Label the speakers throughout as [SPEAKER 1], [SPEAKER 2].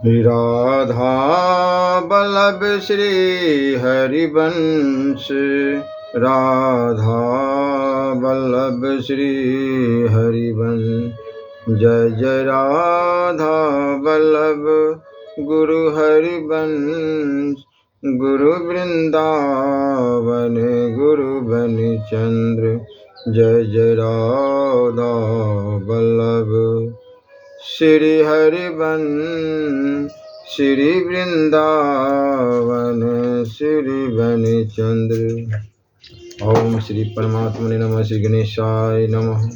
[SPEAKER 1] राधा बल्लभ श्री हरिवंश, राधा बल्लभ श्री हरिवंश। जय जय राधा बल्लभ गुरु हरिवंश, गुरु वृंदावन गुरु बनि चंद्र। जय जय राधा बल्लभ श्री हरिवंश, श्री वृंदावन श्री बनि चंद्र। ओम श्री परमात्मने नमः। श्री गणेशाय नमः।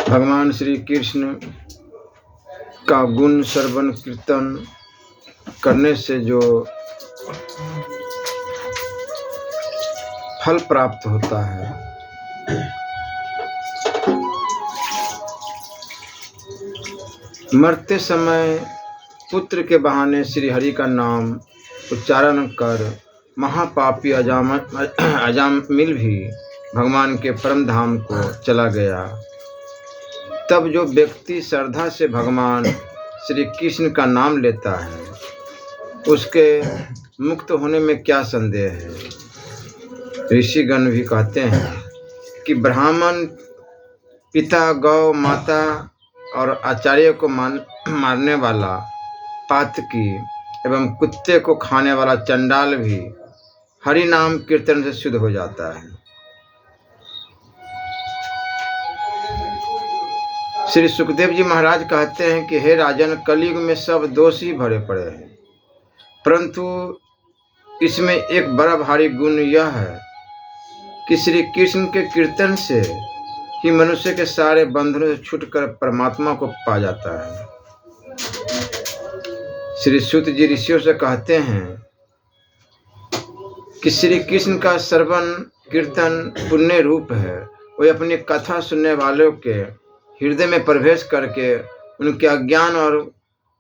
[SPEAKER 1] भगवान श्री कृष्ण का गुण श्रवण कीर्तन करने से जो फल प्राप्त होता है, मरते समय पुत्र के बहाने श्री हरि का नाम उच्चारण कर महापापी अजामिल भी भगवान के परम धाम को चला गया। तब जो व्यक्ति श्रद्धा से भगवान श्री कृष्ण का नाम लेता है, उसके मुक्त होने में क्या संदेह है। ऋषिगण भी कहते हैं कि ब्राह्मण, पिता, गौ माता और आचार्य को मारने वाला पातकी एवं कुत्ते को खाने वाला चंडाल भी हरि नाम कीर्तन से शुद्ध हो जाता है। श्री सुखदेव जी महाराज कहते हैं कि हे राजन, कलयुग में सब दोष ही भरे पड़े हैं, परंतु इसमें एक बड़ा भारी गुण यह है कि श्री कृष्ण के कीर्तन से ही मनुष्य के सारे बंधनों से छूटकर परमात्मा को पा जाता है। श्री सूत जी ऋषियों से कहते हैं कि श्री कृष्ण का श्रवण कीर्तन पुण्य रूप है। वे अपनी कथा सुनने वालों के हृदय में प्रवेश करके उनके अज्ञान और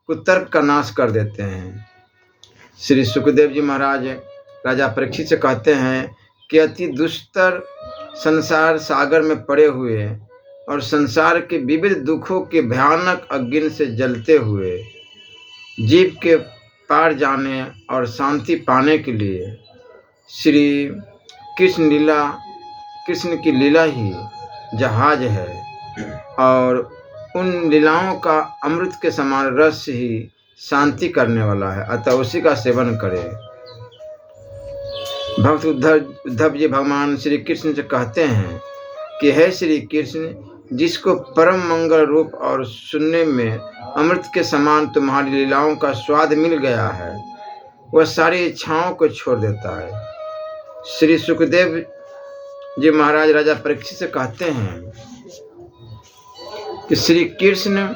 [SPEAKER 1] कुतर्क का नाश कर देते हैं। श्री सुखदेव जी महाराज राजा परीक्षित से कहते हैं कि अति दुष्तर संसार सागर में पड़े हुए और संसार के विविध दुखों के भयानक अग्नि से जलते हुए जीव के पार जाने और शांति पाने के लिए श्री कृष्ण की लीला ही जहाज है, और उन लीलाओं का अमृत के समान रस ही शांति करने वाला है। अतः उसी का सेवन करें। भक्त उद्धव जी भगवान श्री कृष्ण से कहते हैं कि हे श्री कृष्ण, जिसको परम मंगल रूप और सुनने में अमृत के समान तुम्हारी लीलाओं का स्वाद मिल गया है, वह सारी इच्छाओं को छोड़ देता है। श्री सुखदेव जी महाराज राजा परीक्षित से कहते हैं कि श्री कृष्ण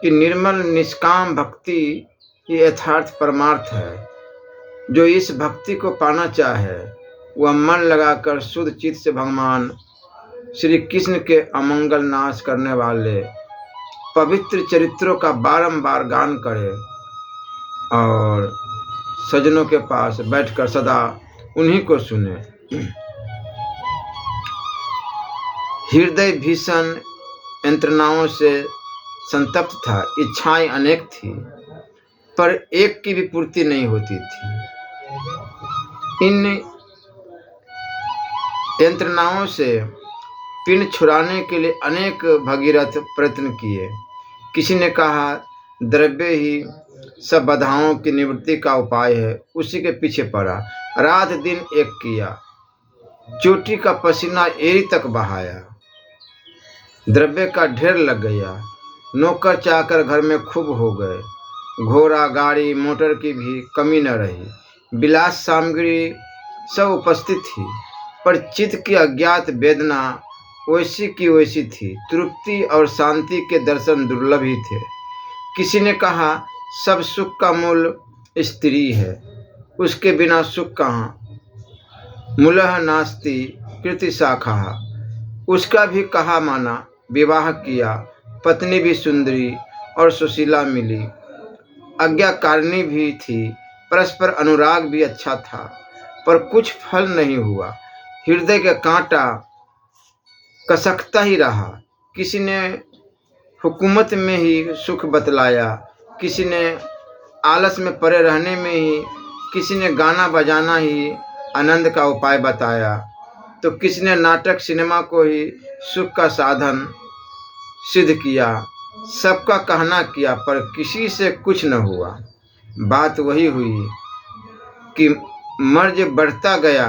[SPEAKER 1] की निर्मल निष्काम भक्ति ही यथार्थ परमार्थ है। जो इस भक्ति को पाना चाहे, वह मन लगाकर शुद्ध चित्त से भगवान श्री कृष्ण के अमंगल नाश करने वाले पवित्र चरित्रों का बारंबार गान करे और सज्जनों के पास बैठकर सदा उन्हीं को सुने। हृदय भीषण यंत्रणाओं से संतप्त था, इच्छाएं अनेक थी, पर एक की भी पूर्ति नहीं होती थी। इन यंत्रणाओं से पिंड छुड़ाने के लिए अनेक भगीरथ प्रयत्न किए। किसी ने कहा द्रव्य ही सब बाधाओं की निवृत्ति का उपाय है, उसी के पीछे पड़ा, रात दिन एक किया, चोटी का पसीना एड़ी तक बहाया, द्रव्य का ढेर लग गया, नौकर चाकर घर में खूब हो गए, घोड़ा गाड़ी मोटर की भी कमी न रही, विलास सामग्री सब उपस्थित थी, पर चित्त की अज्ञात वेदना वैसी की वैसी थी। तृप्ति और शांति के दर्शन दुर्लभ ही थे। किसी ने कहा सब सुख का मूल स्त्री है, उसके बिना सुख कहाँ, मूलः नास्ति कृति शाखा। उसका भी कहा माना, विवाह किया, पत्नी भी सुंदरी और सुशीला मिली, आज्ञाकारिणी भी थी, परस्पर अनुराग भी अच्छा था, पर कुछ फल नहीं हुआ। हृदय का कांटा कसकता ही रहा। किसी ने हुकूमत में ही सुख बतलाया, किसी ने आलस में पड़े रहने में ही, किसी ने गाना बजाना ही आनंद का उपाय बताया, तो किसी ने नाटक सिनेमा को ही सुख का साधन सिद्ध किया। सबका कहना किया पर किसी से कुछ न हुआ। बात वही हुई कि मर्ज बढ़ता गया।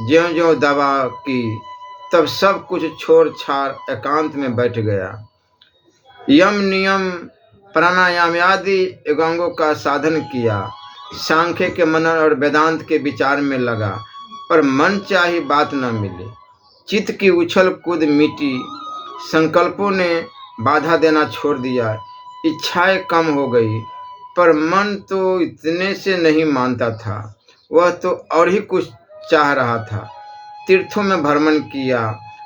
[SPEAKER 1] ज्यों ज्यों दवा की तब सब कुछ छोड़ छाड़ एकांत में बैठ गया। यम नियम प्राणायाम आदि योगांगों का साधन किया। सांख्य के मनन और वेदांत के विचार में लगा, पर मन चाही बात न मिली। चित्त की उछल कूद मिटी। संकल्पों ने बाधा देना छोड़ दिया। इच्छाएं कम हो गई, पर मन तो इतने से नहीं मानता था। वह तो और ही कुछ चाह रहा था। तीर्थों में भ्रमण किया,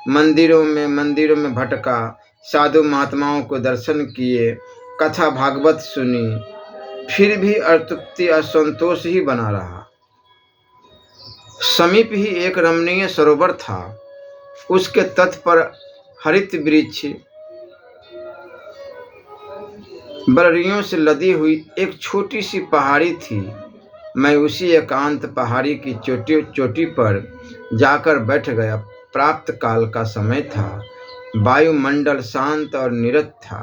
[SPEAKER 1] मंदिरों में भटका, साधु महात्माओं को दर्शन किए, कथा भागवत सुनी, फिर भी अतृप्ति असंतोष ही बना रहा। समीप ही एक रमणीय सरोवर था। उसके तट पर हरित वृक्ष, बलरियों से लदी हुई एक छोटी सी पहाड़ी थी। मैं उसी एकांत पहाड़ी की चोटी पर जाकर बैठ गया। प्राप्त काल का समय था। वायुमंडल शांत और निरत था।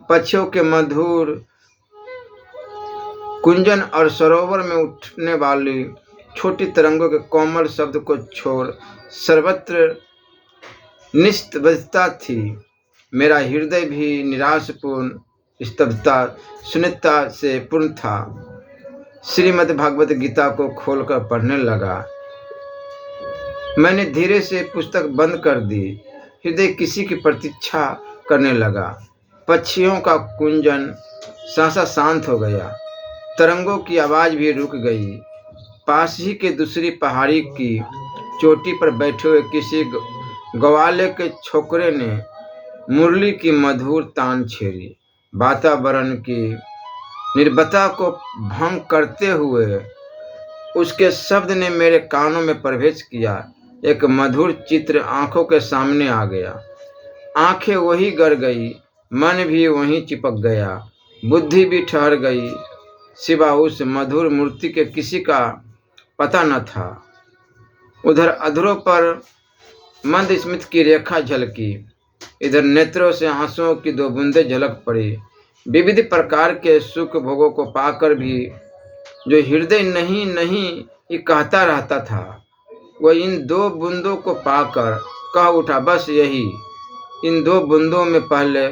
[SPEAKER 1] पक्षियों के मधुर कुंजन और सरोवर में उठने वाली छोटी तरंगों के कोमल शब्द को छोड़ सर्वत्र निस्तब्धता थी। मेरा हृदय भी निराशपूर्ण स्तब्धता शून्यता से पूर्ण था। श्रीमद् भागवत गीता को खोलकर पढ़ने लगा। मैंने धीरे से पुस्तक बंद कर दी। हृदय किसी की प्रतीक्षा करने लगा। पक्षियों का कुंजन सहसा शांत हो गया। तरंगों की आवाज भी रुक गई। पास ही के दूसरी पहाड़ी की चोटी पर बैठे हुए किसी ग्वाले के छोकरे ने मुरली की मधुर तान छेड़ी। वातावरण की निर्भरता को भंग करते हुए उसके शब्द ने मेरे कानों में प्रवेश किया। एक मधुर चित्र आंखों के सामने आ गया। आंखें वहीं गड़ गई, मन भी वहीं चिपक गया, बुद्धि भी ठहर गई। सिवा उस मधुर मूर्ति के किसी का पता न था। उधर अधरों पर मंद स्मित की रेखा झलकी, इधर नेत्रों से आंसुओं की दो बूंदें झलक पड़ी। विविध प्रकार के सुख भोगों को पाकर भी जो हृदय नहीं नहीं ये कहता रहता था, वह इन दो बूंदों को पाकर कह उठा, बस यही। इन दो बूंदों में पहले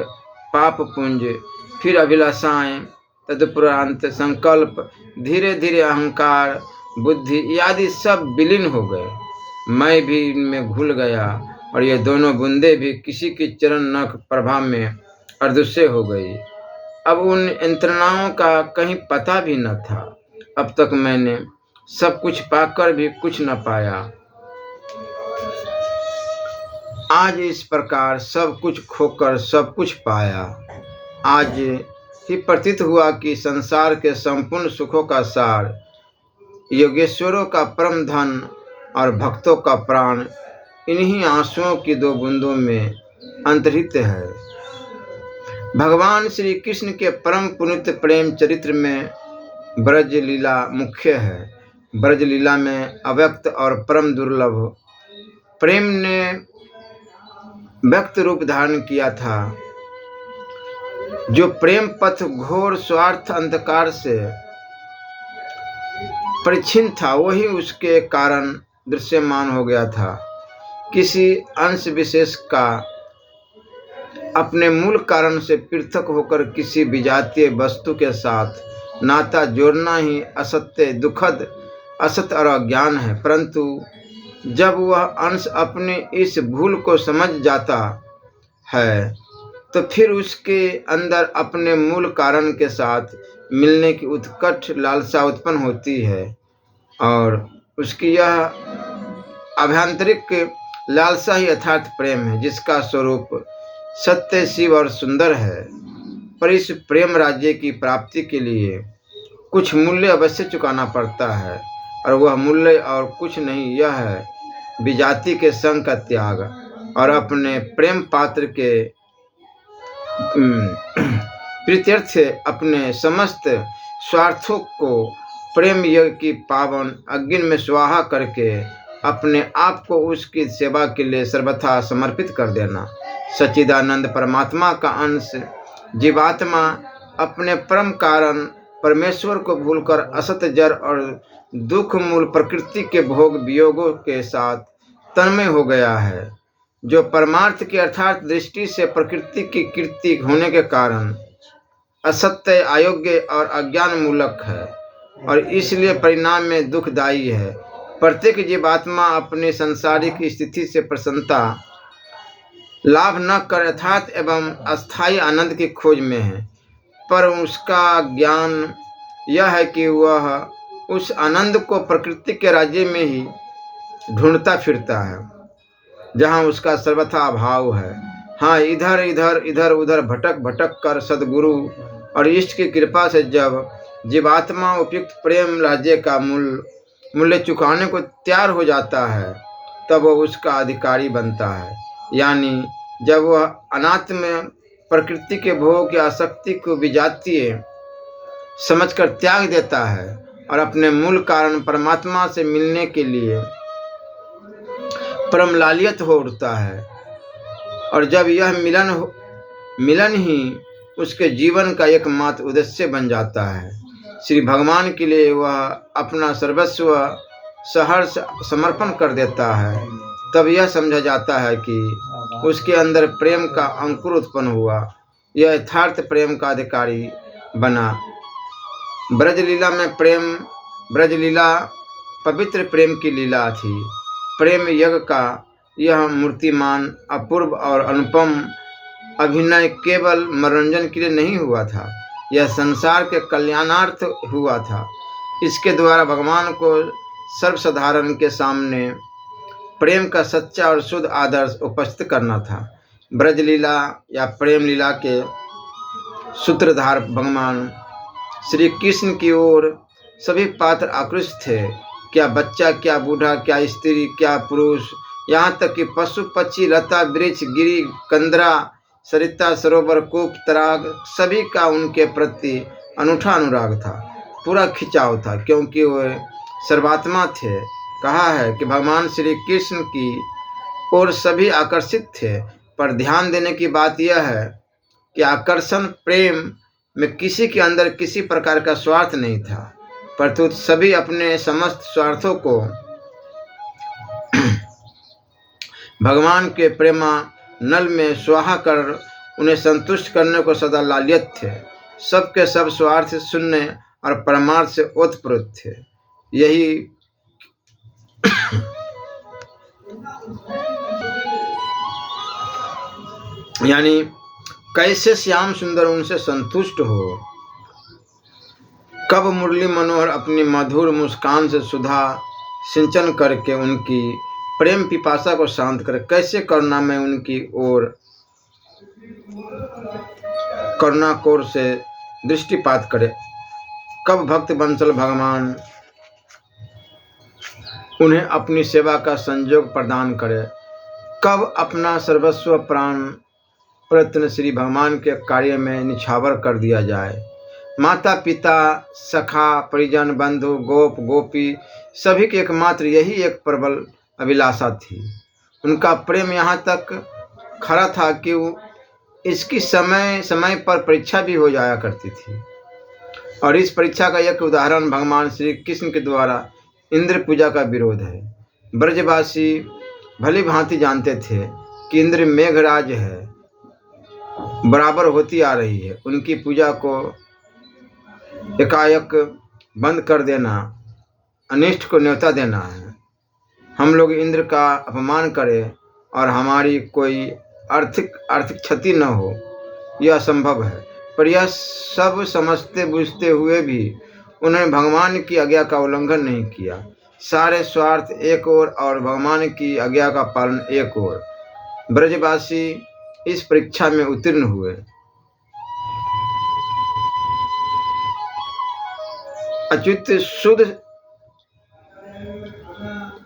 [SPEAKER 1] पाप पुंज, फिर अभिलाषाएं, तदुपरांत संकल्प, धीरे धीरे अहंकार, बुद्धि आदि सब विलीन हो गए। मैं भी इनमें घुल गया और ये दोनों बूंदें भी किसी की चरण नख प्रभाव में अदृश्य हो गई। अब उन यंत्रणाओं का कहीं पता भी न था। अब तक मैंने सब कुछ पाकर भी कुछ न पाया। आज इस प्रकार सब कुछ खोकर सब कुछ पाया। आज ही प्रतीत हुआ कि संसार के संपूर्ण सुखों का सार, योगेश्वरों का परम धन और भक्तों का प्राण इन्हीं आंसुओं की दो बूंदों में अंतर्हित है। भगवान श्री कृष्ण के परम पुनीत प्रेम चरित्र में ब्रज लीला मुख्य है। ब्रज लीला में अव्यक्त और परम दुर्लभ प्रेम ने व्यक्त रूप धारण किया था। जो प्रेम पथ घोर स्वार्थ अंधकार से परिच्छिन्न था, वही उसके कारण दृश्यमान हो गया था। किसी अंश विशेष का अपने मूल कारण से पृथक होकर किसी विजातीय वस्तु के साथ नाता जोड़ना ही असत्य, दुखद, असत और अज्ञान है। परंतु जब वह अंश अपने इस भूल को समझ जाता है, तो फिर उसके अंदर अपने मूल कारण के साथ मिलने की उत्कट लालसा उत्पन्न होती है और उसकी यह आभ्यंतरिक लालसा ही यथार्थ प्रेम है, जिसका स्वरूप सत्य, शिव और सुंदर है। पर इस प्रेम राज्य की प्राप्ति के लिए कुछ मूल्य अवश्य चुकाना पड़ता है, और वह मूल्य और कुछ नहीं, यह है विजाति के संग का त्याग और अपने प्रेम पात्र के प्रीत्यर्थ अपने समस्त स्वार्थों को प्रेम यज्ञ की पावन अग्नि में स्वाहा करके अपने आप को उसकी सेवा के लिए सर्वथा समर्पित कर देना। सच्चिदानंद परमात्मा का अंश जीवात्मा अपने परम कारण परमेश्वर को भूलकर असत जड़ और दुख मूल प्रकृति के भोग वियोगों के साथ तन्मय हो गया है, जो परमार्थ की अर्थात दृष्टि से प्रकृति की कीर्ति होने के कारण असत्य, अयोग्य और अज्ञान मूलक है और इसलिए परिणाम में दुखदायी है। प्रत्येक जीवात्मा अपनी सांसारिक स्थिति से प्रसन्नता लाभ न कर यथार्थ एवं अस्थायी आनंद की खोज में है, पर उसका ज्ञान यह है कि वह उस आनंद को प्रकृति के राज्य में ही ढूंढता फिरता है, जहाँ उसका सर्वथा अभाव है। हाँ, इधर उधर भटक कर सद्गुरु और इष्ट की कृपा से जब जीवात्मा उपयुक्त प्रेम राज्य का मूल्य चुकाने को तैयार हो जाता है, तब वह उसका अधिकारी बनता है। यानी जब वह अनात्म प्रकृति के भोग की आसक्ति को विजातीय समझकर त्याग देता है और अपने मूल कारण परमात्मा से मिलने के लिए परम लालियत हो उठता है, और जब यह मिलन ही उसके जीवन का एकमात्र उद्देश्य बन जाता है, श्री भगवान के लिए वह अपना सर्वस्व सहर्ष समर्पण कर देता है, तब यह समझा जाता है कि उसके अंदर प्रेम का अंकुर उत्पन्न हुआ, यह यथार्थ प्रेम का अधिकारी बना। ब्रजलीला पवित्र प्रेम की लीला थी। प्रेम यज्ञ का यह मूर्तिमान, अपूर्व और अनुपम अभिनय केवल मनोरंजन के लिए नहीं हुआ था, यह संसार के कल्याणार्थ हुआ था। इसके द्वारा भगवान को सर्वसाधारण के सामने प्रेम का सच्चा और शुद्ध आदर्श उपस्थित करना था। ब्रजलीला या प्रेम लीला के सूत्रधार भगवान श्री कृष्ण की ओर सभी पात्र आकृष्ट थे, क्या बच्चा, क्या बूढ़ा, क्या स्त्री, क्या पुरुष, यहाँ तक कि पशु पक्षी, लता वृक्ष, गिरी कंदरा, सरिता सरोवर, कूप तराग, सभी का उनके प्रति अनूठा अनुराग था, पूरा खिंचाव था, क्योंकि वे सर्वात्मा थे। कहा है कि भगवान श्री कृष्ण की ओर सभी आकर्षित थे, पर ध्यान देने की बात यह है कि आकर्षण प्रेम में किसी के अंदर किसी प्रकार का स्वार्थ नहीं था, परंतु सभी अपने समस्त स्वार्थों को भगवान के प्रेमा नल में स्वाहा कर उन्हें संतुष्ट करने को सदा लालियत थे। सबके सब स्वार्थ शून्य और परमार्थ से ओतप्रोत थे। यही यानी कैसे श्याम सुंदर उनसे संतुष्ट हो, कब मुरली मनोहर अपनी मधुर मुस्कान से सुधा सिंचन करके उनकी प्रेम पिपासा को शांत करे, कैसे करुणा में उनकी ओर करुणा कोर से दृष्टिपात करे, कब भक्त बंसल भगवान उन्हें अपनी सेवा का संयोग प्रदान करे, कब अपना सर्वस्व प्राण प्रयत्न श्री भगवान के कार्य में निछावर कर दिया जाए। माता पिता, सखा, परिजन, बंधु, गोप गोपी सभी की एकमात्र यही एक प्रबल अभिलाषा थी। उनका प्रेम यहाँ तक खरा था कि इसकी समय समय पर परीक्षा भी हो जाया करती थी, और इस परीक्षा का एक उदाहरण भगवान श्री कृष्ण के द्वारा इंद्र पूजा का विरोध है। ब्रजवासी भली भांति जानते थे कि इंद्र मेघराज है, बराबर होती आ रही है, उनकी पूजा को एकाएक बंद कर देना अनिष्ट को न्योता देना है। हम लोग इंद्र का अपमान करें और हमारी कोई आर्थिक क्षति न हो, यह असंभव है। पर यह सब समझते बूझते हुए भी उन्होंने भगवान की आज्ञा का उल्लंघन नहीं किया। सारे स्वार्थ एक ओर और भगवान की आज्ञा का पालन एक ओर। ब्रजवासी इस परीक्षा में उत्तीर्ण हुए। अच्युत शुद्ध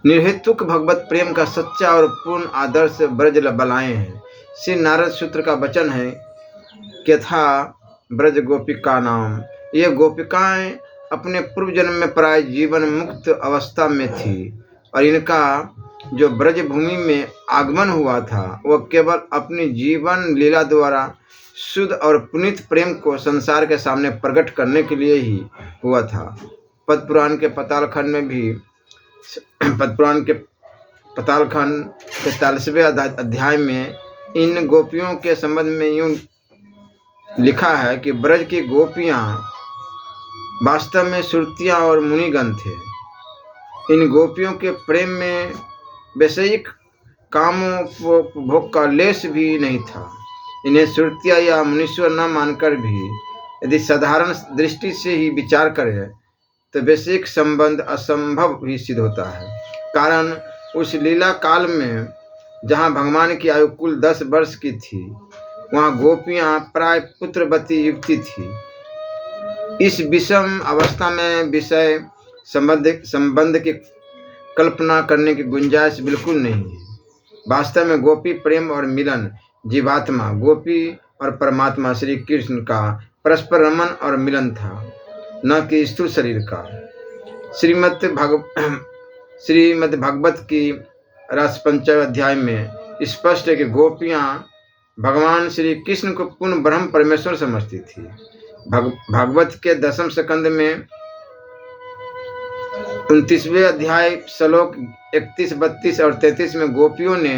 [SPEAKER 1] निर्हेतुक भगवत प्रेम का सच्चा और पूर्ण आदर्श ब्रज बलाए हैं। श्री नारद सूत्र का वचन है कि यथा ब्रज गोपिका नाम। ये गोपिकाएं अपने पूर्व जन्म में प्राय जीवन मुक्त अवस्था में थी और इनका जो ब्रज भूमि में आगमन हुआ था वह केवल अपनी जीवन लीला द्वारा शुद्ध और पुनीत प्रेम को संसार के सामने प्रकट करने के लिए ही हुआ था। पद्मपुराण के पातालखंड 43वें अध्याय में इन गोपियों के संबंध में यूं लिखा है कि ब्रज की गोपियां वास्तव में सुरतियां और मुनिगण थे। इन गोपियों के प्रेम में वैषयिक कामोपभोग का लेश भी नहीं था। इन्हें सुरतियां या मुनीश्वर न मानकर भी यदि साधारण दृष्टि से ही विचार करें तो वैषयिक संबंध असंभव ही सिद्ध होता है। कारण उस लीला काल में जहाँ भगवान की आयु कुल 10 वर्ष की थी वहाँ गोपियाँ प्राय पुत्रवती युवती थी। इस विषम अवस्था में विषय संबंध की कल्पना करने की गुंजाइश बिल्कुल नहीं है। वास्तव में गोपी प्रेम और मिलन जीवात्मा गोपी और परमात्मा श्री कृष्ण का परस्पर रमन और मिलन था, न कि स्थूल शरीर का। श्रीमद् भागवत की रस 5वें अध्याय में स्पष्ट है कि गोपियाँ भगवान श्री कृष्ण को पूर्ण ब्रह्म परमेश्वर समझती थी। भागवत के 10वें स्कंद में 29वें अध्याय श्लोक 31, 32 और 33 में गोपियों ने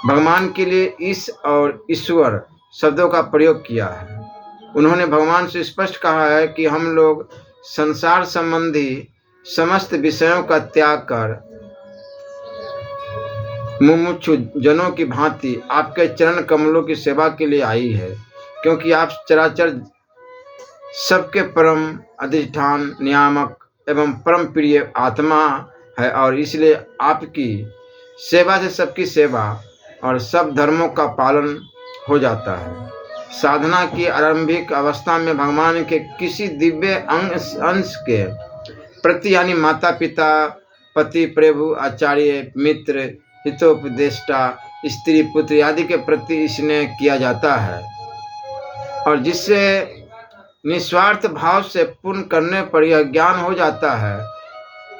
[SPEAKER 1] भगवान के लिए ईश और ईश्वर शब्दों का प्रयोग किया है। उन्होंने भगवान से स्पष्ट कहा है कि हम लोग संसार संबंधी समस्त विषयों का त्याग कर मुमुक्षु जनों की भांति आपके चरण कमलों की सेवा के लिए आई है, क्योंकि आप चराचर सबके परम अधिष्ठान नियामक एवं परम प्रिय आत्मा है और इसलिए आपकी सेवा से सबकी सेवा और सब धर्मों का पालन हो जाता है। साधना की आरंभिक अवस्था में भगवान के किसी दिव्य अंश के प्रति यानी माता पिता पति प्रभु आचार्य मित्र हितोपदेष्टा स्त्री पुत्र आदि के प्रति स्नेह किया जाता है और जिससे निस्वार्थ भाव से पूर्ण करने पर यह ज्ञान हो जाता है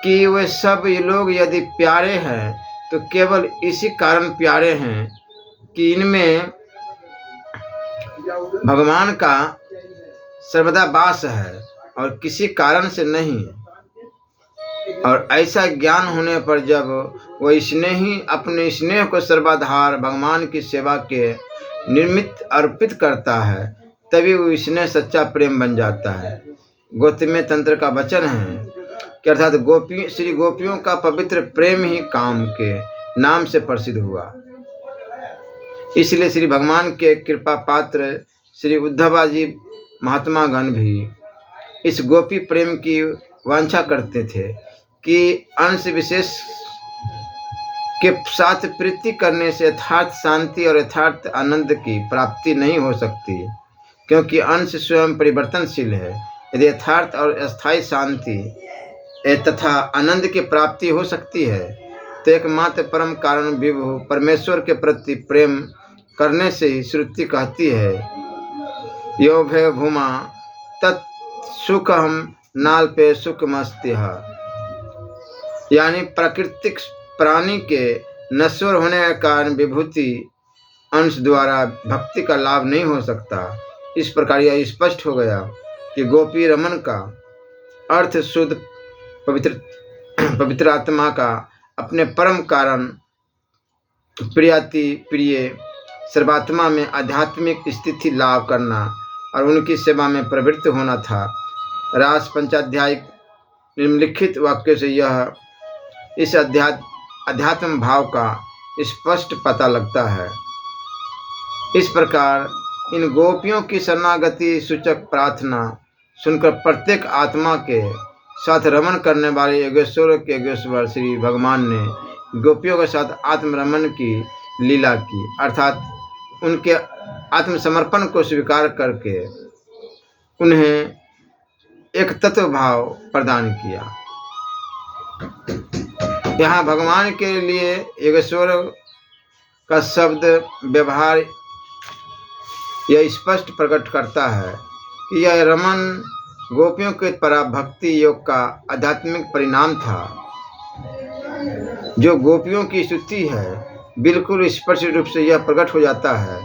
[SPEAKER 1] कि वे सब ये लोग यदि प्यारे हैं तो केवल इसी कारण प्यारे हैं कि इनमें भगवान का सर्वदा वास है और किसी कारण से नहीं। और ऐसा ज्ञान होने पर जब वह स्नेही अपने स्नेह को सर्वाधार भगवान की सेवा के निमित्त अर्पित करता है तभी वो स्नेह सच्चा प्रेम बन जाता है। गौतम तंत्र का वचन है कि अर्थात श्री गोपियों का पवित्र प्रेम ही काम के नाम से प्रसिद्ध हुआ। इसलिए श्री भगवान के कृपा पात्र श्री उद्धवाजी महात्मा गण भी इस गोपी प्रेम की वांछा करते थे कि अंश विशेष के साथ प्रीति करने से यथार्थ शांति और यथार्थ आनंद की प्राप्ति नहीं हो सकती, क्योंकि अंश स्वयं परिवर्तनशील है। यदि यथार्थ और अस्थायी शांति तथा आनंद की प्राप्ति हो सकती है तो एकमात्र परम कारण विभु परमेश्वर के प्रति प्रेम करने से ही श्रुति कहती है यो भय भूमा तत्सुखम नाल्पे सुखमस्तिह, यानी प्राकृतिक प्राणी के नश्वर होने के कारण विभूति अंश द्वारा भक्ति का लाभ नहीं हो सकता। इस प्रकार यह स्पष्ट हो गया कि गोपी रमन का अर्थ शुद्ध पवित्र आत्मा का अपने परम कारण प्रियाति प्रिय सर्वात्मा में आध्यात्मिक स्थिति लाभ करना और उनकी सेवा में प्रवृत्त होना था। रास पंचाध्याय निम्नलिखित वाक्यों से यह इस अध्यात्म भाव का स्पष्ट पता लगता है। इस प्रकार इन गोपियों की शरणागति सूचक प्रार्थना सुनकर प्रत्येक आत्मा के साथ रमन करने वाले योगेश्वर के योगेश्वर श्री भगवान ने गोपियों के साथ आत्मरमन की लीला की, अर्थात उनके आत्मसमर्पण को स्वीकार करके उन्हें एक तत्व भाव प्रदान किया। यहाँ भगवान के लिए योगेश्वर का शब्द व्यवहार यह स्पष्ट प्रकट करता है कि यह रमन गोपियों के पराभक्ति योग का आध्यात्मिक परिणाम था। जो गोपियों की स्तुति है, बिल्कुल स्पष्ट रूप से यह प्रकट हो जाता है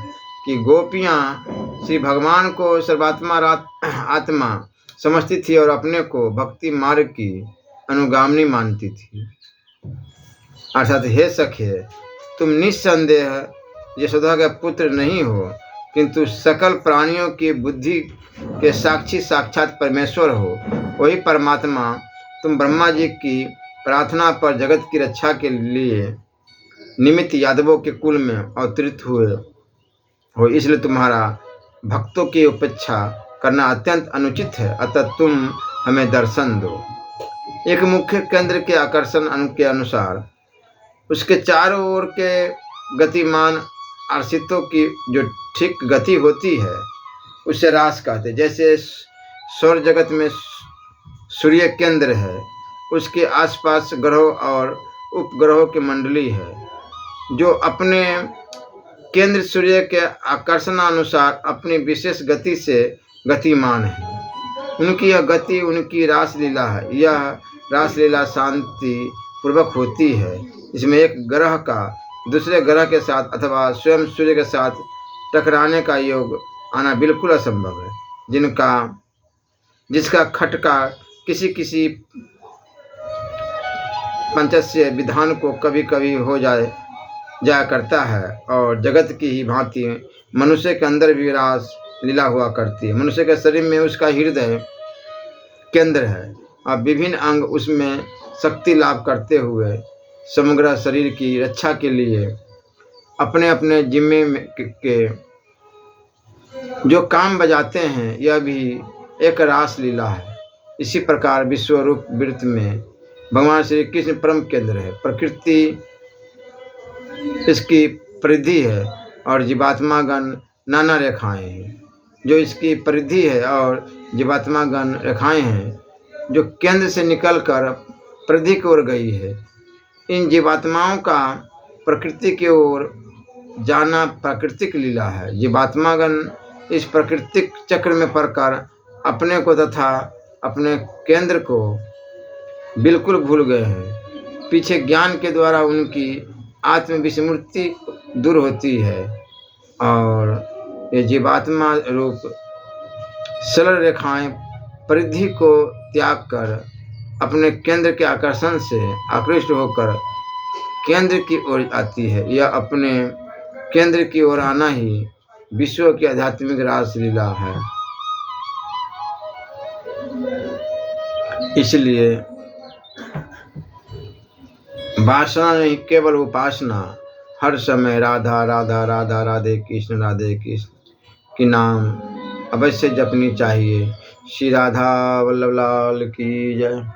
[SPEAKER 1] कि गोपियाँ श्री भगवान को सर्वात्मा आत्मा समझती थी और अपने को भक्ति मार्ग की अनुगामिनी मानती थी। अर्थात हे सखे, तुम निस्संदेह यशोदा के पुत्र नहीं हो, किंतु सकल प्राणियों की बुद्धि के साक्षी साक्षात परमेश्वर हो। वही परमात्मा तुम ब्रह्मा जी की प्रार्थना पर जगत की रक्षा के लिए निमित्त यादवों के कुल में अवतरित हुए हो, इसलिए तुम्हारा भक्तों की उपेक्षा करना अत्यंत अनुचित है। अतः तुम हमें दर्शन दो। एक मुख्य केंद्र के आकर्षण के अनुसार उसके चारों ओर के गतिमान आर्षितों की जो ठीक गति होती है उसे रास कहते हैं। जैसे सौर जगत में सूर्य केंद्र है, उसके आसपास ग्रहों और उपग्रहों की मंडली है जो अपने केंद्र सूर्य के आकर्षणानुसार अपनी विशेष गति से गतिमान है। उनकी यह गति उनकी रासलीला है। यह रासलीला शांति पूर्वक होती है। इसमें एक ग्रह का दूसरे ग्रह के साथ अथवा स्वयं सूर्य के साथ टकराने का योग आना बिल्कुल असंभव है। जिसका खटका किसी पंचस्य विधान को कभी कभी हो जाया करता है और जगत की ही भांति मनुष्य के अंदर भी रास लीला हुआ करती है। मनुष्य के शरीर में उसका हृदय केंद्र है और विभिन्न अंग उसमें शक्ति लाभ करते हुए समग्र शरीर की रक्षा के लिए अपने अपने जिम्मे के जो काम बजाते हैं, यह भी एक रास लीला है। इसी प्रकार विश्वरूप वृत्त में भगवान श्री कृष्ण परम केंद्र है। प्रकृति इसकी परिधि है और जीवात्मागण नाना रेखाएं हैं जो इसकी परिधि है और जीवात्मागण रेखाएं हैं जो केंद्र से निकलकर परिधि की ओर गई है। इन जीवात्माओं का प्रकृति की ओर जाना प्राकृतिक लीला है। जीवात्मागण इस प्राकृतिक चक्र में पड़कर अपने को तथा अपने केंद्र को बिल्कुल भूल गए हैं। पीछे ज्ञान के द्वारा उनकी आत्मविस्मृति दूर होती है और ये जीवात्मा रूप सरल रेखाएं परिधि को त्याग कर अपने केंद्र के आकर्षण से आकृष्ट होकर केंद्र की ओर आती है। यह अपने केंद्र की ओर आना ही विश्व की आध्यात्मिक रासलीला है। इसलिए वासना नहीं, केवल उपासना। हर समय राधा राधा राधा राधे कृष्ण की नाम अवश्य जपनी चाहिए। श्री राधा वल्लभ लाल की जय।